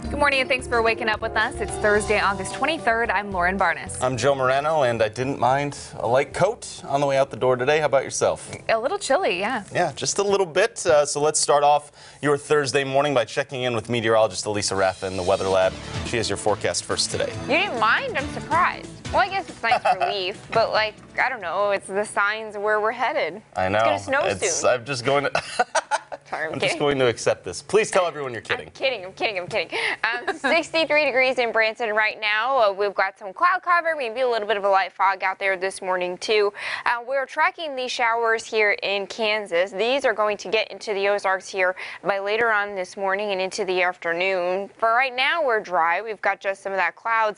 Good morning and thanks for waking up with us. It's Thursday, August 23rd. I'm Lauren Barnes. I'm Joe Moreno, and I didn't mind a light coat on the way out the door today. How about yourself? A little chilly, yeah. Yeah, just a little bit. So let's start off your Thursday morning by checking in with meteorologist Elisa Raffa in the Weather Lab. She has your forecast first today. You didn't mind? I'm surprised. Well, I guess it's nice relief, but I don't know, it's the signs of where we're headed. I know. It's going to snow soon. I'm just going to... Sorry, I'm just going to accept this. Please tell everyone you're kidding. I'm kidding. 63 degrees in Branson right now. We've got some cloud cover, maybe a little bit of a light fog out there this morning too. We're tracking these showers here in Kansas. These are going to get into the Ozarks here by later on this morning and into the afternoon. For right now, we're dry. We've got just some of that cloud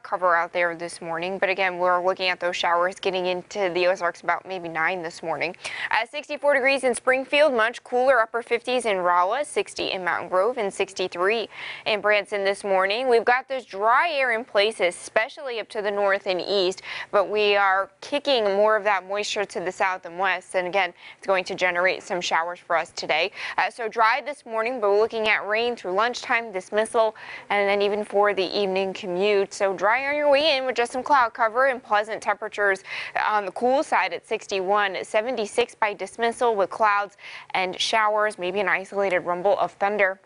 cover out there this morning. But again, we're looking at those showers getting into the Ozarks about maybe 9 this morning. 64 degrees in Springfield, much cooler. Upper 50s in Rolla, 60 in Mountain Grove, and 63 in Branson this morning. We've got this dry air in places, especially up to the north and east, but we are kicking more of that moisture to the south and west, and again, it's going to generate some showers for us today. So dry this morning, but we're looking at rain through lunchtime, dismissal, and then even for the evening commute. So dry on your way in with just some cloud cover and pleasant temperatures on the cool side at 61, 76 by dismissal with clouds and showers, maybe an isolated rumble of thunder.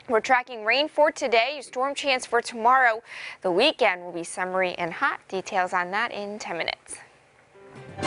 We're tracking rain for today, storm chance for tomorrow. The weekend will be summery and hot. Details on that in 10 minutes.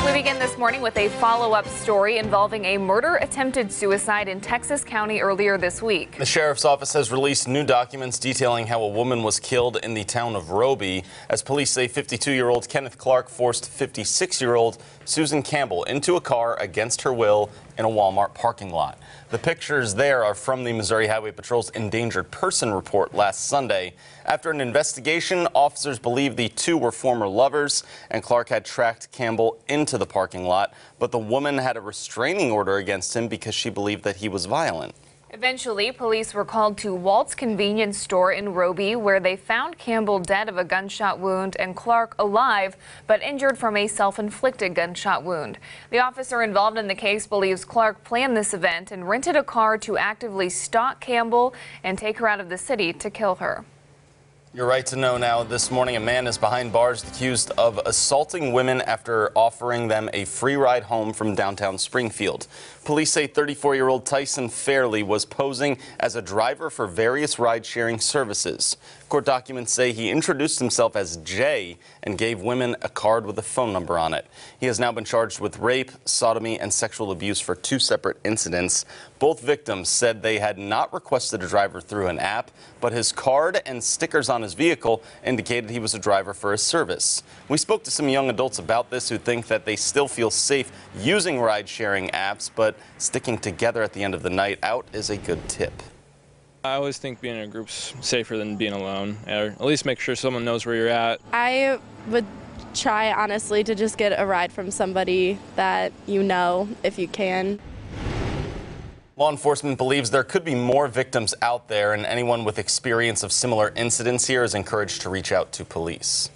We begin this morning with a follow-up story involving a murder-attempted suicide in Texas County earlier this week. The sheriff's office has released new documents detailing how a woman was killed in the town of Roby, as police say 52-year-old Kenneth Clark forced 56-year-old Susan Campbell into a car against her will in a Walmart parking lot. The pictures there are from the Missouri Highway Patrol's endangered person report last Sunday. After an investigation, officers believe the two were former lovers, and Clark had tracked Campbell into the parking lot, but the woman had a restraining order against him because she believed that he was violent. Eventually, police were called to Walt's convenience store in Roby, where they found Campbell dead of a gunshot wound and Clark alive, but injured from a self-inflicted gunshot wound. The officer involved in the case believes Clark planned this event and rented a car to actively stalk Campbell and take her out of the city to kill her. You're right to know now. This morning, a man is behind bars accused of assaulting women after offering them a free ride home from downtown Springfield. Police say 34-year-old Tyson Fairley was posing as a driver for various ride-sharing services. Court documents say he introduced himself as Jay and gave women a card with a phone number on it. He has now been charged with rape, sodomy, and sexual abuse for 2 separate incidents. Both victims said they had not requested a driver through an app, but his card and stickers on his vehicle indicated he was a driver for his service. We spoke to some young adults about this who think that they still feel safe using ride-sharing apps, but sticking together at the end of the night out is a good tip. I always think being in a group's safer than being alone, or at least make sure someone knows where you're at. I would try, honestly, to just get a ride from somebody that you know, if you can. Law enforcement believes there could be more victims out there, and anyone with experience of similar incidents here is encouraged to reach out to police.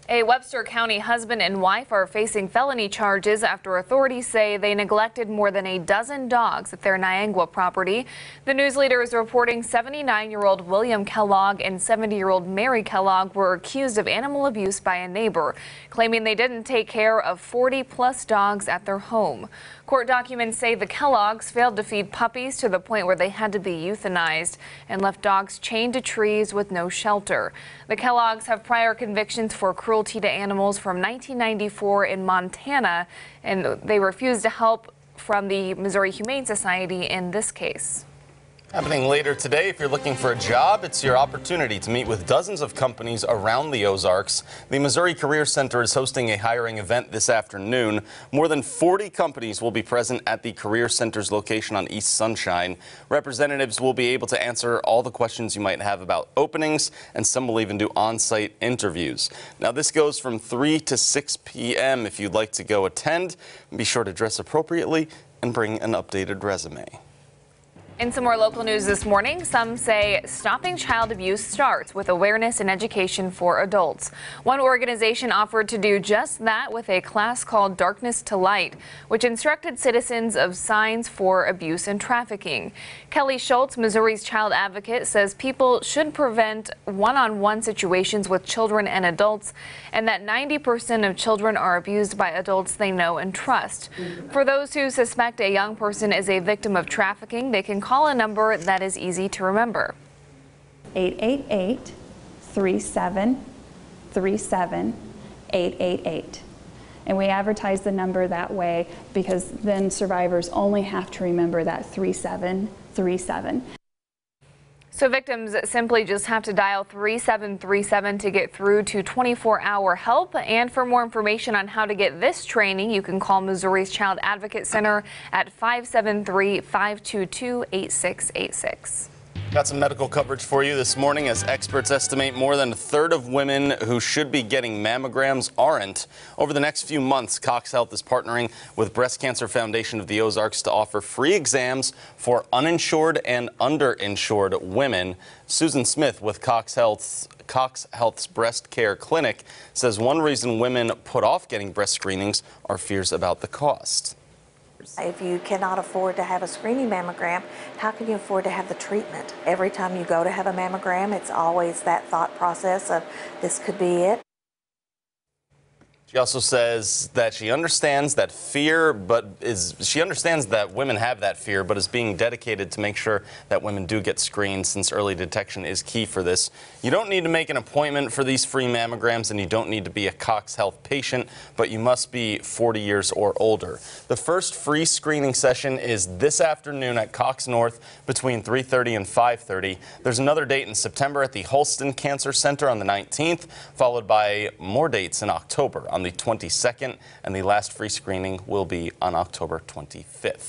A Webster County husband and wife are facing felony charges after authorities say they neglected more than a dozen dogs at their Niangua property. The news leader is reporting 79-year-old William Kellogg and 70-year-old Mary Kellogg were accused of animal abuse by a neighbor, claiming they didn't take care of 40-plus dogs at their home. Court documents say the Kelloggs failed to feed puppies to the point where they had to be euthanized and left dogs chained to trees with no shelter. The Kelloggs have prior convictions for cruelty to animals from 1994 in Montana, and they refused to help from the Missouri Humane Society in this case. Happening later today, if you're looking for a job, it's your opportunity to meet with dozens of companies around the Ozarks. The Missouri Career Center is hosting a hiring event this afternoon. More than 40 companies will be present at the Career Center's location on East Sunshine. Representatives will be able to answer all the questions you might have about openings, and some will even do on-site interviews. Now, this goes from 3 to 6 p.m. If you'd like to go attend, be sure to dress appropriately and bring an updated resume. In some more local news this morning, some say stopping child abuse starts with awareness and education for adults. One organization offered to do just that with a class called Darkness to Light, which instructed citizens of signs for abuse and trafficking. Kelly Schultz, Missouri's child advocate, says people should prevent one-on-one situations with children and adults, and that 90% of children are abused by adults they know and trust. For those who suspect a young person is a victim of trafficking, they can call a number that is easy to remember. 888-3737-888. And we advertise the number that way because then survivors only have to remember that 3737. So victims simply just have to dial 3737 to get through to 24-hour help. And for more information on how to get this training, you can call Missouri's Child Advocate Center at 573-522-8686. Got some medical coverage for you this morning as experts estimate more than a third of women who should be getting mammograms aren't. Over the next few months, CoxHealth is partnering with Breast Cancer Foundation of the Ozarks to offer free exams for uninsured and underinsured women. Susan Smith with CoxHealth's Breast Care Clinic says one reason women put off getting breast screenings are fears about the cost. If you cannot afford to have a screening mammogram, how can you afford to have the treatment? Every time you go to have a mammogram, it's always that thought process of this could be it. She also says that she understands that women have that fear, but is being dedicated to make sure that women do get screened since early detection is key for this. You don't need to make an appointment for these free mammograms and you don't need to be a CoxHealth patient, but you must be 40 years or older. The first free screening session is this afternoon at Cox North between 3:30 and 5:30. There's another date in September at the Holston Cancer Center on the 19th, followed by more dates in October on the 22nd, and the last free screening will be on October 25th.